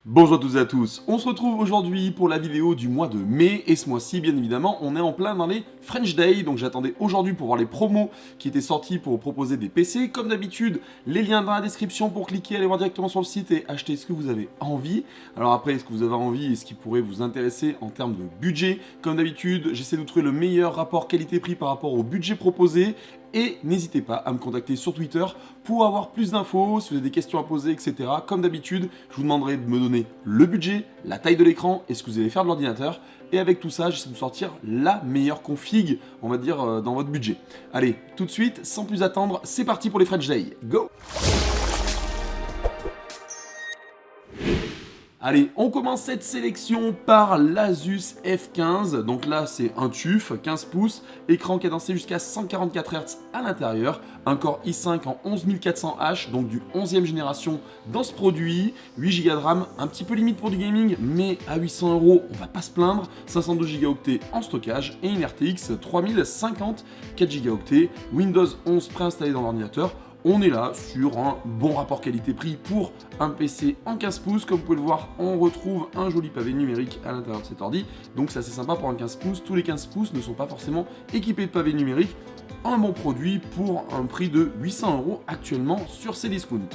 Bonjour à toutes et à tous, on se retrouve aujourd'hui pour la vidéo du mois de mai, et ce mois-ci, bien évidemment, on est en plein dans les French Day, donc j'attendais aujourd'hui pour voir les promos qui étaient sortis pour vous proposer des PC. Comme d'habitude, les liens dans la description pour cliquer, aller voir directement sur le site et acheter ce que vous avez envie. Alors après, est-ce que vous avez envie et ce qui pourrait vous intéresser en termes de budget? Comme d'habitude, j'essaie de trouver le meilleur rapport qualité-prix par rapport au budget proposé. Et n'hésitez pas à me contacter sur Twitter pour avoir plus d'infos, si vous avez des questions à poser, etc. Comme d'habitude, je vous demanderai de me donner le budget, la taille de l'écran et ce que vous allez faire de l'ordinateur. Et avec tout ça, j'essaie de sortir la meilleure config, on va dire, dans votre budget. Allez, tout de suite, sans plus attendre, c'est parti pour les French Day. Go! Allez, on commence cette sélection par l'Asus F15, donc là c'est un TUF, 15 pouces, écran cadencé jusqu'à 144 Hz à l'intérieur, un Core i5 en 11400H, donc du 11e génération dans ce produit, 8 Go de RAM, un petit peu limite pour du gaming, mais à 800 €, on va pas se plaindre, 512 Go en stockage et une RTX 3050, 4 Go, Windows 11 préinstallé dans l'ordinateur. On est là sur un bon rapport qualité-prix pour un PC en 15 pouces. Comme vous pouvez le voir, on retrouve un joli pavé numérique à l'intérieur de cet ordi. Donc c'est assez sympa pour un 15 pouces. Tous les 15 pouces ne sont pas forcément équipés de pavé numérique. Un bon produit pour un prix de 800 € actuellement sur Cdiscount.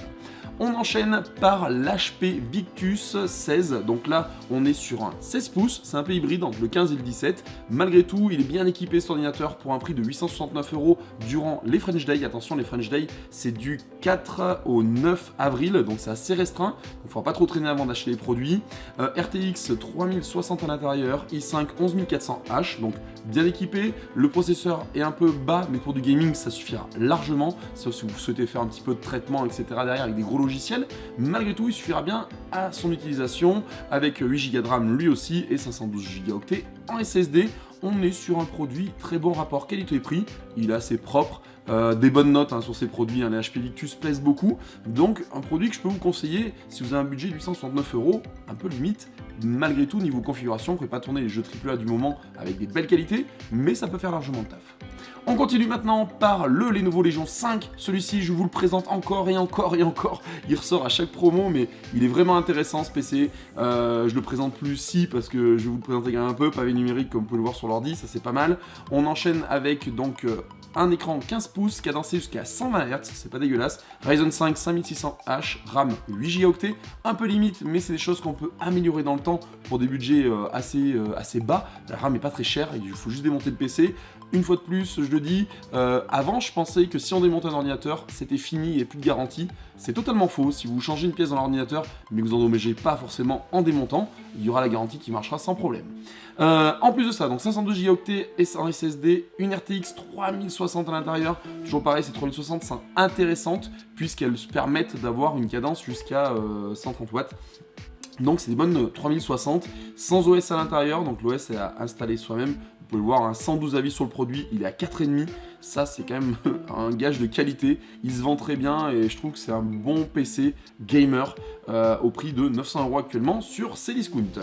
On enchaîne par l'HP Victus 16, donc là on est sur un 16 pouces, c'est un peu hybride entre le 15 et le 17. Malgré tout, il est bien équipé cet ordinateur pour un prix de 869 € durant les French Day. Attention, les French Day c'est du 4 au 9 avril, donc c'est assez restreint, il ne faudra pas trop traîner avant d'acheter les produits. RTX 3060 à l'intérieur, i5 11400H, donc bien équipé. Le processeur est un peu bas, mais pour du gaming ça suffira largement, sauf si vous souhaitez faire un petit peu de traitement, etc. derrière avec des gros logiciel. Malgré tout, il suffira bien à son utilisation avec 8 Go de RAM lui aussi et 512 Go en SSD. On est sur un produit très bon rapport qualité-prix, il est assez propre, des bonnes notes sur ces produits, les HP Victus plaisent beaucoup, donc un produit que je peux vous conseiller si vous avez un budget de 869 €, un peu limite. Malgré tout, niveau configuration, vous ne pouvez pas tourner les jeux AAA du moment avec des belles qualités, mais ça peut faire largement le taf. On continue maintenant par le Lenovo Legion 5. Celui-ci, je vous le présente encore et encore et encore. Il ressort à chaque promo, mais il est vraiment intéressant ce PC. Je le présente plus si parce que je vais vous le présenter quand même un peu. Pavé numérique, comme vous pouvez le voir sur l'ordi, ça c'est pas mal. On enchaîne avec donc un écran 15 pouces cadencé jusqu'à 120 Hz, c'est pas dégueulasse. Ryzen 5 5600H, RAM 8 Go, un peu limite, mais c'est des choses qu'on peut améliorer dans le temps pour des budgets assez bas. La RAM est pas très chère, il faut juste démonter le PC. Une fois de plus, je le dis, avant je pensais que si on démontait un ordinateur, c'était fini et plus de garantie. C'est totalement faux. Si vous changez une pièce dans l'ordinateur, mais que vous n'endommagez pas forcément en démontant, il y aura la garantie qui marchera sans problème. En plus de ça, donc 512 Go et en SSD, une RTX 3060 à l'intérieur. Toujours pareil, ces 3060 sont intéressantes puisqu'elles permettent d'avoir une cadence jusqu'à 130 watts. Donc c'est des bonnes 3060, sans OS à l'intérieur, donc l'OS est à installer soi-même. Vous pouvez le voir, 112 avis sur le produit, il est à 4,5. Ça c'est quand même un gage de qualité. Il se vend très bien et je trouve que c'est un bon PC gamer au prix de 900 € actuellement sur Cdiscount.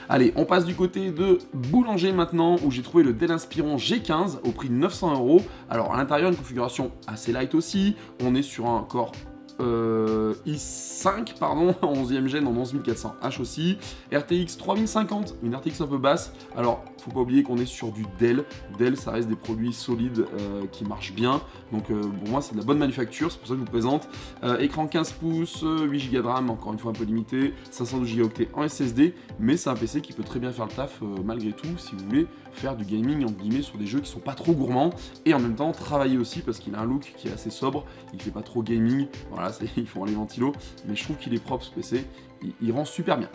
Allez, on passe du côté de Boulanger maintenant, où j'ai trouvé le Dell Inspiron G15 au prix de 900 €. Alors à l'intérieur, une configuration assez light aussi. On est sur un Core i5, pardon, 11e gène en 11400H aussi, RTX 3050, une RTX un peu basse. Alors faut pas oublier qu'on est sur du Dell. Dell, ça reste des produits solides qui marchent bien, donc pour moi c'est de la bonne manufacture, c'est pour ça que je vous présente. Écran 15 pouces, 8 Go de RAM, encore une fois un peu limité, 512 Go en SSD, mais c'est un PC qui peut très bien faire le taf malgré tout si vous voulez faire du gaming entre guillemets sur des jeux qui sont pas trop gourmands et en même temps travailler aussi parce qu'il a un look qui est assez sobre, il fait pas trop gaming, voilà, ils font les ventilos, mais je trouve qu'il est propre ce PC, il rend super bien.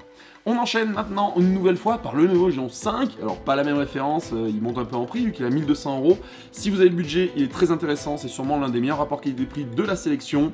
On enchaîne maintenant une nouvelle fois par le Lenovo Legion 5, alors pas la même référence, il monte un peu en prix vu qu'il a 1200 €. Si vous avez le budget, il est très intéressant, c'est sûrement l'un des meilleurs rapports qualité-prix de la sélection.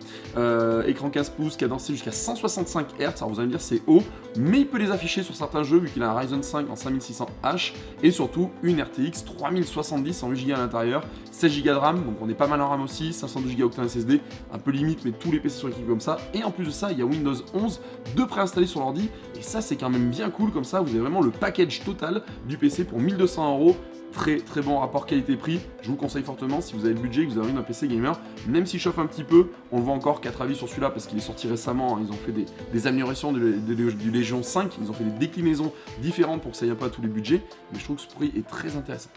Écran 15 pouces cadencé jusqu'à 165 Hz, alors vous allez me dire c'est haut, mais il peut les afficher sur certains jeux vu qu'il a un Ryzen 5 en 5600H et surtout une RTX 3070 en 8 Go à l'intérieur, 16 Go de RAM, donc on est pas mal en RAM aussi, 512 Go en SSD, un peu limite mais tous les PC sont équipés comme ça, et en plus de ça il y a Windows 11 de préinstallé sur l'ordi, et ça c'est quand même bien cool, comme ça vous avez vraiment le package total du PC pour 1200 €. très très bon rapport qualité-prix. Je vous le conseille fortement si vous avez le budget et que vous avez un PC gamer, même s'il chauffe un petit peu. On le voit encore, 4 avis sur celui-là parce qu'il est sorti récemment. Ils ont fait des améliorations du Légion 5, ils ont fait des déclinaisons différentes pour que ça y ait pas à tous les budgets, mais je trouve que ce prix est très intéressant.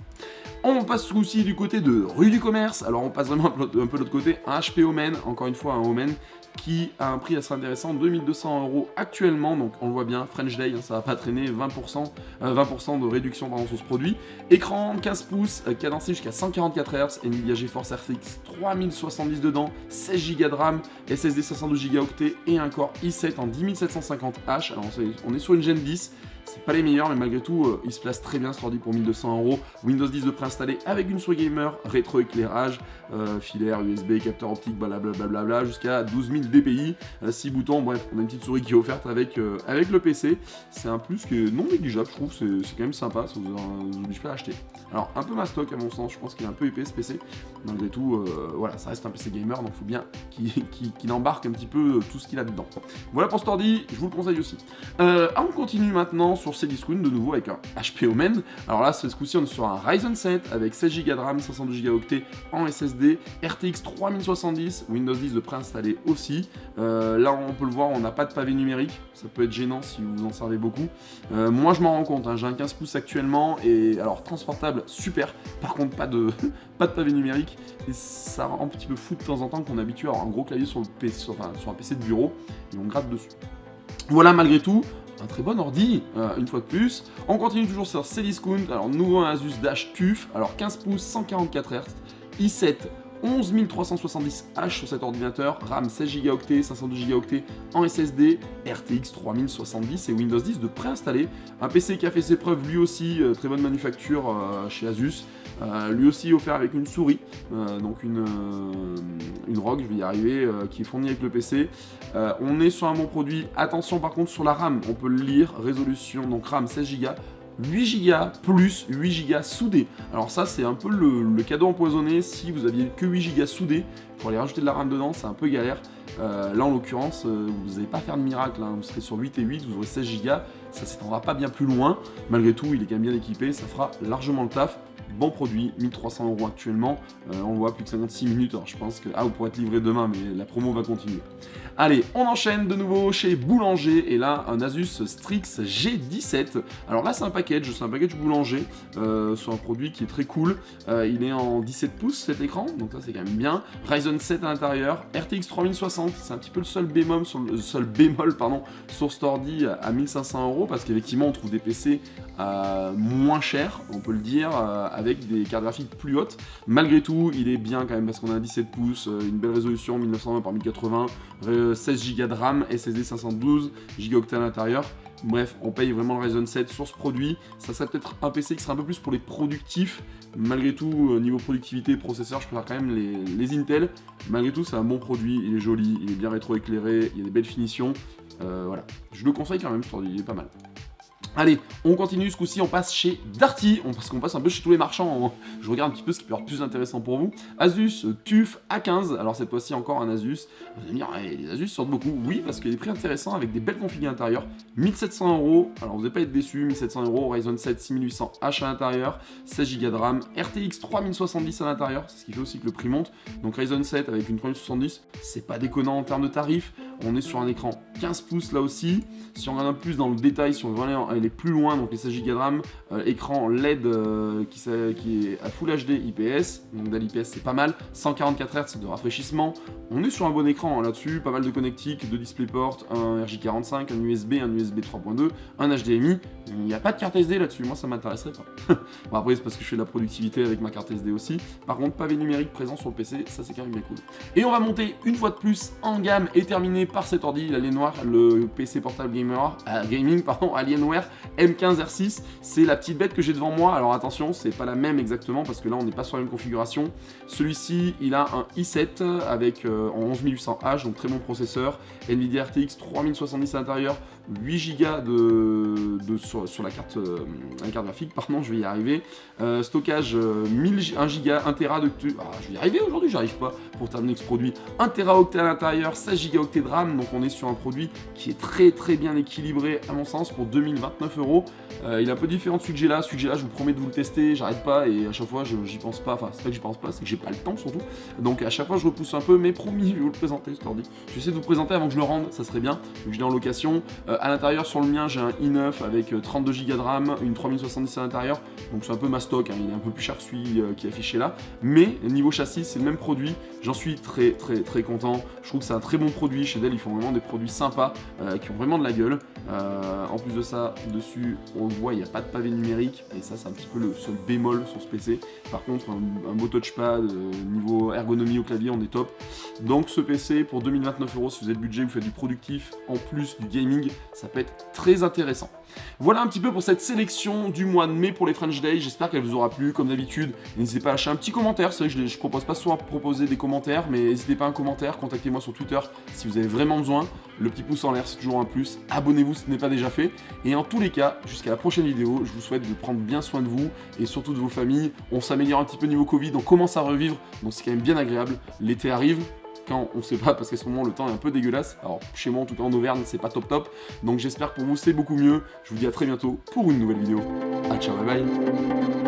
On passe aussi du côté de rue du commerce. Alors on passe vraiment un peu de l'autre côté, un HP Omen, encore une fois un Omen qui a un prix assez intéressant, 2200 € actuellement, donc on le voit bien, French Day, ça va pas traîner, 20% de réduction sur ce produit. Écran 15 pouces, cadencé jusqu'à 144 Hz, Nvidia GeForce RTX 3070 dedans, 16 Go de RAM, SSD 512 Go et un Core i7 en 10750H. Alors on est sur une Gen 10, c'est pas les meilleurs, mais malgré tout, il se place très bien ce ordi pour 1200 €. Windows 10 de préinstallé avec une souris gamer, rétro-éclairage, filaire, USB, capteur optique, blablabla, jusqu'à 12 000 dpi, 6 boutons, bref, on a une petite souris qui est offerte avec le PC. C'est un plus que non négligeable, je trouve, c'est quand même sympa, ça vous oblige pas à acheter. Alors, un peu mastoc à mon sens, je pense qu'il est un peu épais ce PC. Malgré tout, voilà, ça reste un PC gamer, donc il faut bien qu'il embarque un petit peu tout ce qu'il a dedans. Voilà pour cet ordi, je vous le conseille aussi. On continue maintenant sur Cdiscount de nouveau avec un HP Omen. Alors là, ce coup-ci, on est sur un Ryzen 7 avec 16 Go de RAM, 512 Go en SSD, RTX 3070, Windows 10 de préinstallé aussi. Là, on peut le voir, on n'a pas de pavé numérique. Ça peut être gênant si vous en servez beaucoup. Moi, je m'en rends compte, hein, j'ai un 15 pouces actuellement et alors transportable, super. Par contre, pas de pavé numérique et ça rend un petit peu fou de temps en temps qu'on est habitué à avoir un gros clavier sur un PC de bureau et on gratte dessus. Voilà, malgré tout, un très bon ordi, une fois de plus. On continue toujours sur Cdiscount. Alors, nouveau Asus Dash TUF. Alors, 15 pouces, 144 Hz, i7, 11370H sur cet ordinateur, RAM 16 Go, 512 Go en SSD, RTX 3070 et Windows 10 de préinstallé. Un PC qui a fait ses preuves lui aussi, très bonne manufacture chez Asus. Lui aussi offert avec une souris, donc une ROG, je vais y arriver, qui est fournie avec le PC. On est sur un bon produit. Attention par contre sur la RAM, on peut le lire, résolution, donc RAM 16 Go, 8 Go plus 8 Go soudés. Alors ça c'est un peu le cadeau empoisonné si vous aviez que 8 Go soudés. Pour aller rajouter de la RAM dedans, c'est un peu galère. Là en l'occurrence, vous n'allez pas faire de miracle, hein. Vous serez sur 8 et 8, vous aurez 16 Go, ça s'étendra pas bien plus loin. Malgré tout, il est quand même bien équipé, ça fera largement le taf. Bon produit, 1300 € actuellement, on le voit plus que 56 minutes, alors je pense que vous pourrez être livré demain, mais la promo va continuer. Allez, on enchaîne de nouveau chez Boulanger, et là, un Asus Strix G17. Alors là, c'est un package Boulanger, sur un produit qui est très cool. Il est en 17 pouces cet écran, donc ça c'est quand même bien. Ryzen 7 à l'intérieur, RTX 3060, c'est un petit peu le seul bémol sur cet ordi à 1500 €, parce qu'effectivement on trouve des PC moins chers, on peut le dire, avec des cartes graphiques plus hautes. Malgré tout, il est bien quand même parce qu'on a un 17 pouces, une belle résolution, 1920 par 1080, 16 Go de RAM, SSD 512 Go à l'intérieur. Bref, on paye vraiment le Ryzen 7 sur ce produit. Ça serait peut-être un PC qui serait un peu plus pour les productifs. Malgré tout, niveau productivité, processeur, je préfère quand même les Intel. Malgré tout, c'est un bon produit, il est joli, il est bien rétro-éclairé, il y a des belles finitions. Voilà, je le conseille quand même, ce produit, il est pas mal. Allez, on continue, ce coup-ci on passe chez Darty, parce qu'on passe un peu chez tous les marchands, je regarde un petit peu ce qui peut être plus intéressant pour vous. Asus TUF A15, alors cette fois-ci encore un Asus, vous allez me dire, les Asus sortent beaucoup, oui, parce qu'il y a des prix intéressants avec des belles configs à l'intérieur, 1700 €, alors vous n'allez pas être déçus, 1700 €, Ryzen 7 6800H à l'intérieur, 16 Go de RAM, RTX 3070 à l'intérieur, c'est ce qui fait aussi que le prix monte, donc Ryzen 7 avec une 3070, c'est pas déconnant en termes de tarifs, on est sur un écran 15 pouces là aussi, si on regarde un peu plus dans le détail, si on veut aller plus loin, donc les 16 Go de RAM, écran LED qui est à Full HD IPS, donc d'IPS c'est pas mal, 144 Hz de rafraîchissement, on est sur un bon écran là-dessus, pas mal de connectiques, de DisplayPort, un RJ45, un USB 3.2, un HDMI, il n'y a pas de carte SD là-dessus, moi ça m'intéresserait pas. Bon après c'est parce que je fais de la productivité avec ma carte SD aussi, par contre pavé numérique présent sur le PC, ça c'est quand même bien cool. Et on va monter une fois de plus en gamme et terminer par cet ordi, l'Alienware, le PC portable gaming, Alienware M15 R6, c'est la petite bête que j'ai devant moi. Alors attention, c'est pas la même exactement parce que là on n'est pas sur la même configuration. Celui-ci, il a un i7 avec en 11800H, donc très bon processeur, Nvidia RTX 3070 à l'intérieur, 8 Go sur la carte graphique, pardon, je vais y arriver. Stockage 1 Go, 1 Tera de... je vais y arriver aujourd'hui, j'arrive pas pour terminer ce produit. 1 Teraoctet à l'intérieur, 16 Go de RAM. RAM, donc on est sur un produit qui est très très bien équilibré à mon sens pour 2029 €. Il est un peu différent de celui que j'ai là, je vous promets de vous le tester, j'arrête pas et à chaque fois j'y pense pas, enfin c'est pas que j'y pense pas, c'est que j'ai pas le temps surtout. Donc à chaque fois je repousse un peu, mais promis je vais vous le présenter cet ordi. Je vais essayer de vous présenter avant que je le rende, ça serait bien, donc je l'ai en location. À l'intérieur sur le mien j'ai un i9 avec 32 Go de RAM, une 3070 à l'intérieur, donc c'est un peu ma stock, hein, il est un peu plus cher que celui qui est affiché là, mais niveau châssis c'est le même produit, j'en suis très très très content, je trouve que c'est un très bon produit, chez Dell ils font vraiment des produits sympas, qui ont vraiment de la gueule. En plus de ça, dessus on le voit, il n'y a pas de pavé numérique, et ça c'est un petit peu le seul bémol sur ce PC. Par contre un beau touchpad, niveau ergonomie au clavier on est top. Donc ce PC pour 2029 €, si vous avez le budget, vous faites du productif en plus du gaming, ça peut être très intéressant. Voilà un petit peu pour cette sélection du mois de mai pour les French Day, j'espère qu'elle vous aura plu. Comme d'habitude, n'hésitez pas à lâcher un petit commentaire, c'est vrai que je propose pas souvent à proposer des commentaires, mais n'hésitez pas à un commentaire, contactez-moi sur Twitter si vous avez vraiment besoin, le petit pouce en l'air c'est toujours un plus, abonnez-vous si ce n'est pas déjà fait, et en tous les cas, jusqu'à la prochaine vidéo, je vous souhaite de prendre bien soin de vous, et surtout de vos familles. On s'améliore un petit peu niveau Covid, on commence à revivre, donc c'est quand même bien agréable, l'été arrive, quand on sait pas, parce qu'à ce moment le temps est un peu dégueulasse, alors chez moi en tout cas en Auvergne c'est pas top top, donc j'espère que pour vous c'est beaucoup mieux, je vous dis à très bientôt pour une nouvelle vidéo, ciao bye bye.